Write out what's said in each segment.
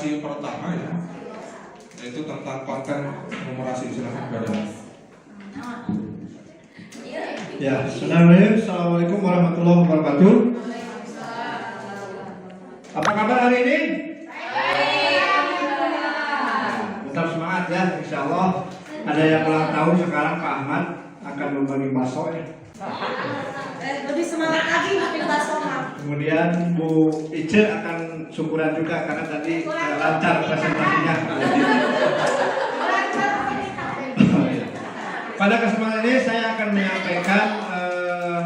numerasi pertama ya, yaitu tentang konten numerasi. Silakan kepada. Ya, Assalamualaikum warahmatullahi wabarakatuh. Apa kabar hari ini? Tetap semangat ya, insya Allah. Ada yang ulang tahun sekarang, Pak Ahmad akan berbagi bakso ya. Lebih semangat lagi bikin bakso. Kemudian Bu Ice akan syukuran juga karena tadi lancar presentasinya. Pada kesempatan ini saya akan menyampaikan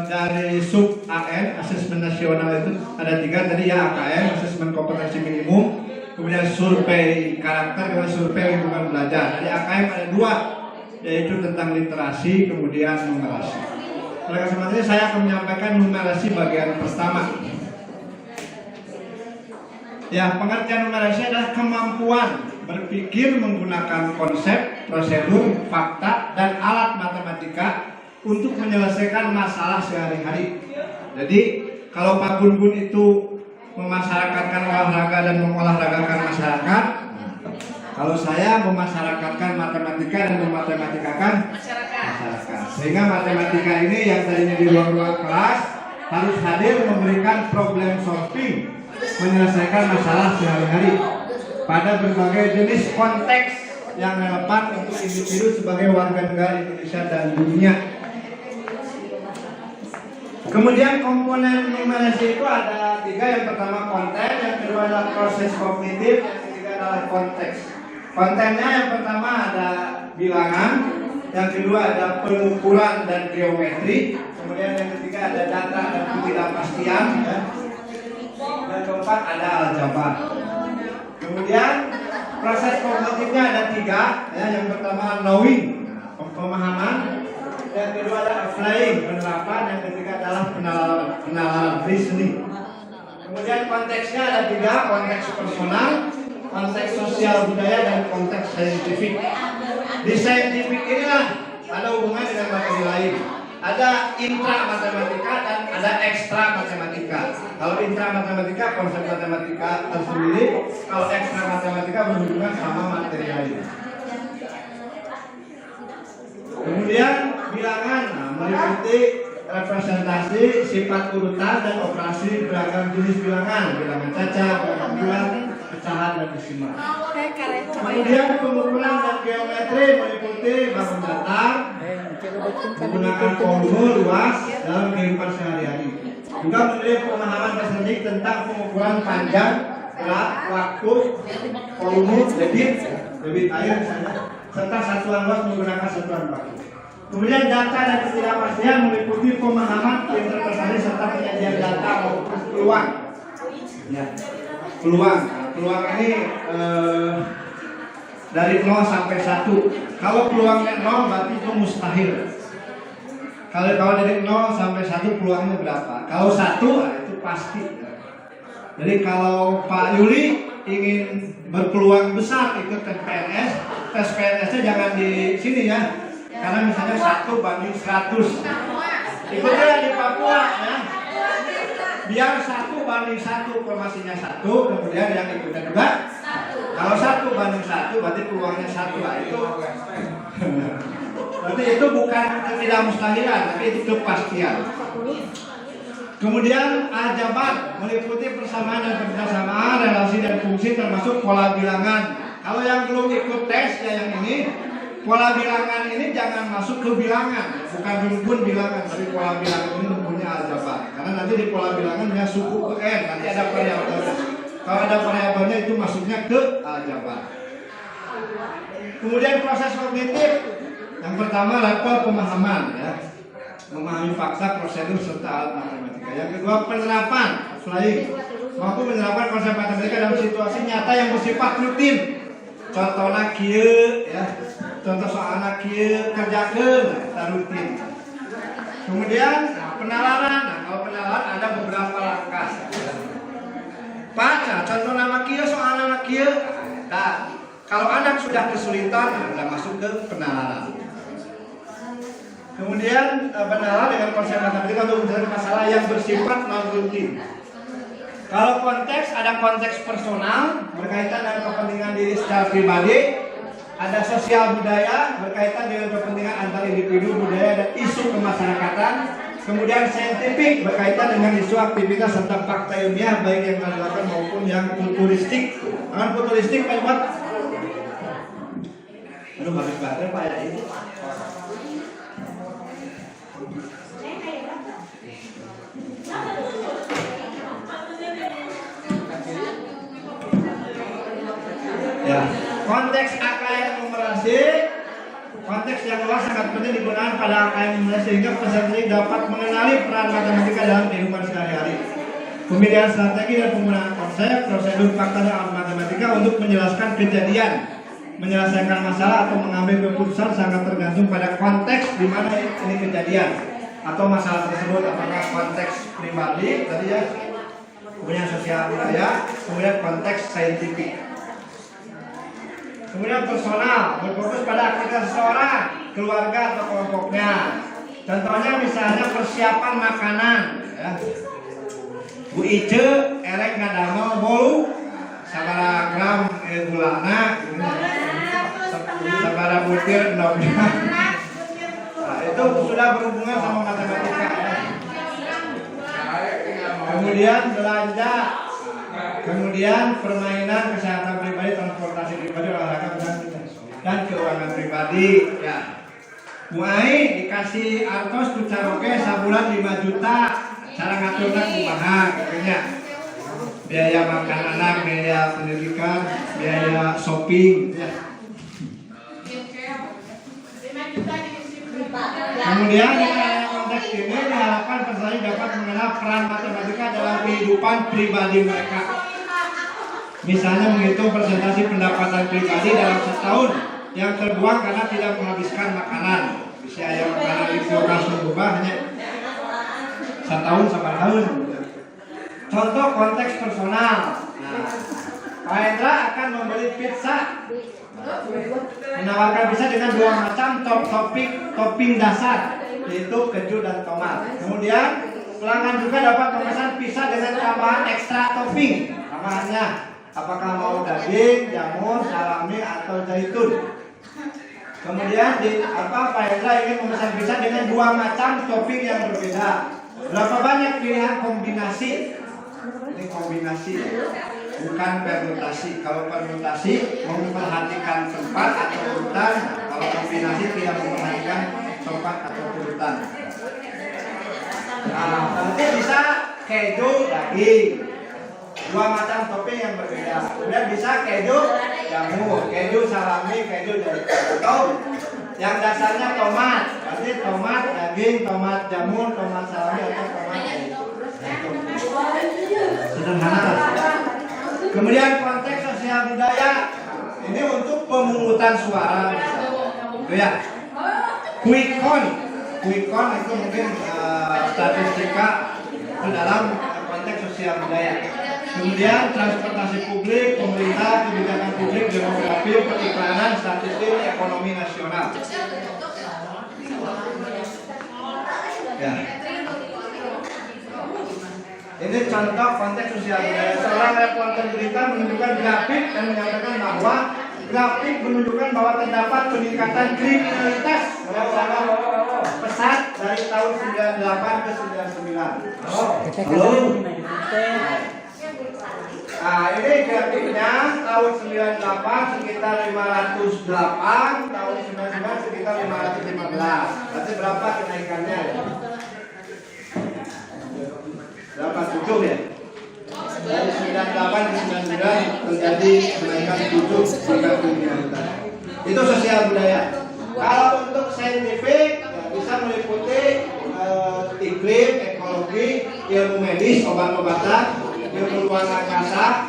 dari sub AN, asesmen nasional itu ada 3 tadi ya, AKM, asesmen kompetensi minimum, kemudian survei karakter, kemudian survei lingkungan belajar. Dari AKM ada 2, yaitu tentang literasi, kemudian numerasi. Pada kesempatan ini saya akan menyampaikan numerasi bagian pertama. Ya, pengertian numerasi adalah kemampuan berpikir menggunakan konsep, prosedur, fakta, dan alat matematika untuk menyelesaikan masalah sehari-hari. Jadi, kalau Pak Gun itu memasyarakatkan olahraga dan mengolahragakan masyarakat, kalau saya memasyarakatkan matematika dan mematematikakan masyarakat. Sehingga matematika ini yang tadinya di ruang-ruang kelas harus hadir memberikan problem solving, menyelesaikan masalah sehari-hari pada berbagai jenis konteks yang relevan untuk individu sebagai warga negara Indonesia dan dunia. Kemudian komponen numerasi itu ada 3, yang pertama konten, yang kedua adalah proses kognitif, yang ketiga adalah konteks. Kontennya yang pertama ada bilangan, yang kedua ada pengukuran dan geometri, kemudian yang ketiga ada data dan ketidakpastian, ya. Dan keempat ada aljabar. Kemudian proses kognitifnya ada 3, ya. Yang pertama knowing, pemahaman, yang kedua adalah applying, penerapan, yang ketiga adalah penalaran reasoning. Kemudian konteksnya ada 3, konteks personal, konteks sosial budaya, dan konteks saintifik. Di saintifik inilah ada hubungan dengan materi lain. Ada intra matematika dan ada ekstra matematika. Kalau intra matematika konsep matematika tersendiri, kalau ekstra matematika berhubungan sama materi lain. Kemudian bilangan meliputi representasi, sifat urutan, dan operasi beragam jenis bilangan, bilangan cacat, bilangan bulat, pecahan, dan desimal. Kemudian pengukuran dan geometri meliputi bangun datar, menggunakan volume luas dalam kehidupan sehari-hari. Juga memberi pemahaman tersendiri tentang pengukuran panjang, berat, waktu, volume, debit air misalnya, serta satuan luas menggunakan satuan baku. Kemudian data dan ketidakpastian meliputi pemahaman interpretasi serta penyajian data maupun peluang. Ya, peluang. Peluang ini dari 0 sampai 1. Kalau peluangnya 0 berarti itu mustahil. Kalau dari 0 sampai 1 peluangnya berapa? Kalau 1 itu pasti. Jadi kalau Pak Yuli ingin berpeluang besar ikut tes PNS, tes PNS-nya jangan di sini ya. Karena misalnya 1 banding 100. Ikutnya di Papua ya. Biar 1 banding 1, formasinya 1, kemudian yang ikutnya juga 1. Kalau 1 banding 1 berarti peluangnya 1 lah itu. Berarti itu bukan ketidakmustahilan, tapi itu kepastian. Kemudian aljabar meliputi persamaan dan kebersamaan, relasi dan fungsi termasuk pola bilangan. Kalau yang belum ikut tes ya yang ini, pola bilangan ini jangan masuk ke bilangan, bukan rumpun bilangan, tapi pola bilangan ini rumpunnya aljabar. Karena nanti di pola bilangan punya suku ke n, nanti ada variabelnya. Kalau ada variabelnya itu masuknya ke aljabar. Kemudian proses kognitif, yang pertama level pemahaman ya, memahami fakta, prosedur serta alat matematika. Yang kedua penerapan, applying, mampu menerapkan konsep matematika dalam situasi nyata yang bersifat rutin. Contohnya kieu ya, contoh soalnya kieu kerjakeun eta rutin. Kemudian penalaran. Nah, kalau penalaran ada beberapa langkah. Pak, nah, contoh nama kieu soal nama kieu. Nah, kalau anak sudah kesulitan, sudah masuk ke penalaran. Kemudian penalaran dengan konsep matematika untuk mencari masalah yang bersifat non rutin. Kalau konteks, ada konteks personal berkaitan dengan kepentingan diri secara pribadi. Ada sosial budaya berkaitan dengan kepentingan antar individu, budaya, dan isu kemasyarakatan. Kemudian saintifik berkaitan dengan isu aktivitas serta fakta ilmiah baik yang relevan maupun yang futuristik. Dengan futuristik Pak Ibu. Aduh, habis baterai Pak ya ini. Ya, konteks AKM numerasi, konteks yang luas sangat penting digunakan pada AKM numerasi sehingga peserta didik dapat mengenali peran matematika dalam kehidupan sehari-hari. Pemilihan strategi dan penggunaan konsep, prosedur, fakta dalam matematika untuk menjelaskan kejadian, menyelesaikan masalah atau mengambil keputusan sangat tergantung pada konteks di mana ini kejadian atau masalah tersebut, apakah konteks pribadi tadi ya, kemudian sosial budaya, kemudian konteks saintifik. Kemudian personal, berfokus pada aktivitas seseorang, keluarga atau kelompoknya. Contohnya misalnya persiapan makanan. Ya. Bu Ice, erek ngadamel bolu, sabara gram gulana, sabara butir endognya. Nah, itu sudah berhubungan sama matematika. Ya. Kemudian belanja. Kemudian permainan, kesehatan pribadi, transportasi pribadi, olahraga dan keuangan pribadi. Ya. Mulai dikasih artos kucaroke sabulan 5 juta, cara ngaturnya kumaha katanya. Biaya makan anak, biaya pendidikan, biaya shopping. Ya. Kemudian dengan konteks ini diharapkan peserta dapat mengenal peran matematika dalam kehidupan pribadi mereka. Misalnya menghitung persentase pendapatan pribadi dalam setahun yang terbuang karena tidak menghabiskan makanan. Bisa yang makanan di kulkas berubah hanya setahun sampai tahun. Contoh konteks personal. Nah, Pak Hendra akan membeli pizza. Menawarkan pizza dengan 2 macam topping dasar, yaitu keju dan tomat. Kemudian pelanggan juga dapat memesan pizza dengan tambahan ekstra topping. Tambahannya apakah mau daging, jamur, salami atau zaitun. Kemudian Pak Hendra ingin memesan pizza dengan 2 macam topping yang berbeda. Berapa banyak pilihan kombinasi? Ini kombinasi, bukan permutasi. Kalau permutasi memperhatikan tempat atau urutan, kalau kombinasi tidak memperhatikan tempat atau urutan. Nah, nanti bisa keju daging, 2 macam topping yang berbeda. Kemudian bisa keju jamur, keju salami, keju atau yang dasarnya tomat. Berarti tomat daging, tomat jamur, tomat salami atau tomat keju. Sederhana. Kemudian konteks sosial budaya ini untuk pemungutan suara, itu ya. Quick count itu mungkin statistika itu dalam konteks sosial budaya. Kemudian transportasi publik, pemerintah, kebijakan publik, demografi, periklanan, statistik, ekonomi nasional. Ya. Ini contoh konteks sosial budaya. Seorang reporter berita menunjukkan grafik dan menyampaikan bahwa grafik menunjukkan bahwa terdapat peningkatan kriminalitas pesat dari tahun 98 ke 99. Belum. Nah, ini grafiknya tahun 98 sekitar 508, tahun 99 sekitar 515. Berarti berapa kenaikannya? Berapa 7 ya? Dari 98 ke 99 terjadi kenaikan 7 tingkat kriminalitas. Itu sosial budaya. Kalau untuk saintifik ya bisa meliputi iklim, ekologi, ilmu medis, obat-obatan, ilmu ruang angkasa,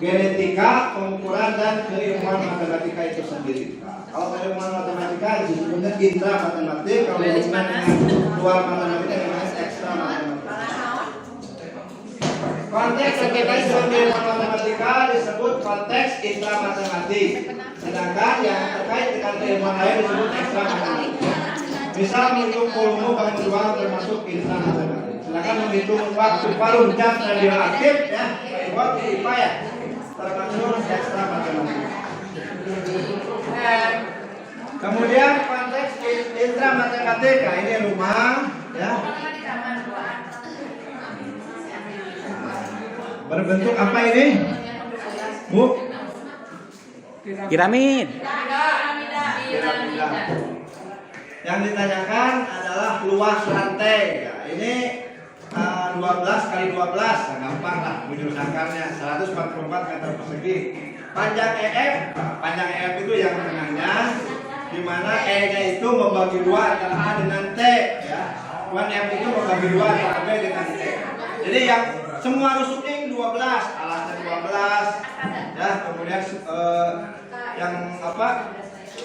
genetika, pengukuran dan keilmuan matematika itu sendiri. Kalau keilmuan matematika disebutnya intra matematik, kalau hubungan dengan luar matematika namanya ekstra matematika. Konteks yang terkait dengan keilmuan matematika disebut konteks intra matematik, sedangkan yang terkait dengan keilmuan lain disebut ekstra matematik. Misal menghitung volume bangun ruang termasuk intra matematik. Silakan menghitung waktu paruh jam radioaktif ya. Buat IPA ya. Termasuk ekstra matematika. Kemudian konteks intra matematika ini rumah ya. Berbentuk apa ini? Bu? Piramid. Yang ditanyakan adalah luas lantai. Ya, ini 12 kali 12, nah, gampang lah bujur sangkarnya 144 meter persegi. Panjang EF itu yang tengahnya, di mana E-nya itu membagi dua antara A dengan T, ya. Kuan F itu membagi dua antara B dengan T. Jadi yang semua rusuknya 12, alasnya 12, ya. Kemudian yang apa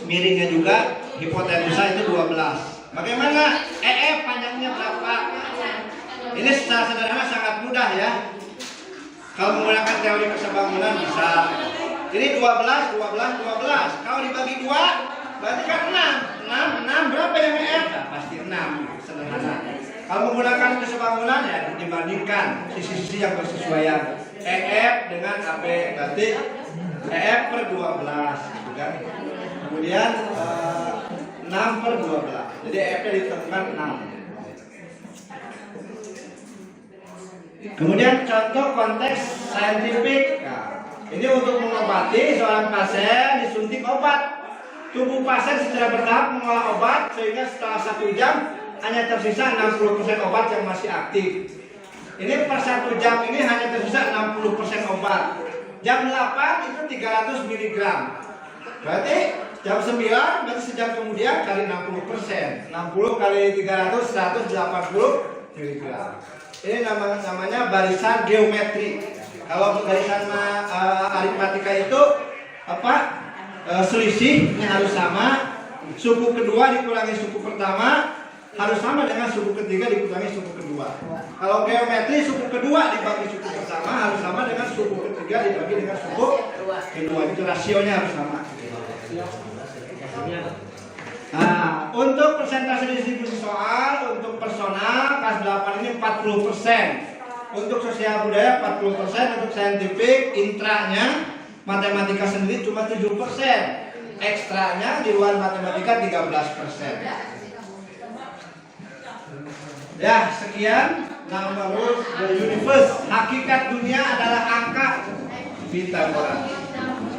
miringnya juga hipotenusa itu 12. Bagaimana EF panjangnya berapa? Ini secara sederhana sangat mudah ya. Kalau menggunakan teori kesebangunan bisa. Ini 12. Kalau dibagi 2 berarti kan 6 berapa yang EF? Nah, pasti 6. Sederhana. Kalau menggunakan kesebangunan ya dibandingkan sisi-sisi yang bersesuaian. EF dengan AB berarti EF per 12 gitu kan. Kemudian 6 per 12. Jadi EF-nya ditentukan 6. Kemudian contoh konteks saintifik. Nah, ini untuk mengobati seorang pasien disuntik obat. Tubuh pasien secara bertahap mengolah obat sehingga setelah 1 jam hanya tersisa 60% obat yang masih aktif. Ini per 1 jam ini hanya tersisa 60% obat. Jam 8 itu 300 mg. Berarti jam 9 berarti sejam kemudian kali 60%. 60 kali 300 180 mg. Ini namanya barisan geometri. Kalau barisan aritmatika itu apa? Selisihnya harus sama. Suku kedua dikurangi suku pertama harus sama dengan suku ketiga dikurangi suku kedua. Kalau geometri suku kedua dibagi suku pertama harus sama dengan suku ketiga dibagi dengan suku kedua. Itu rasionya harus sama. Nah, untuk persentase distribusi soal untuk personal kelas 8 ini 40%. Untuk sosial budaya 40%, untuk saintifik intranya matematika sendiri cuma 7%. Ekstranya di luar matematika 13%. Ya, sekian number the universe. Hakikat dunia adalah angka Pythagoras.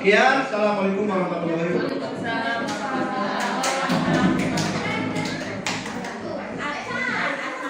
Sekian, assalamualaikum warahmatullahi wabarakatuh.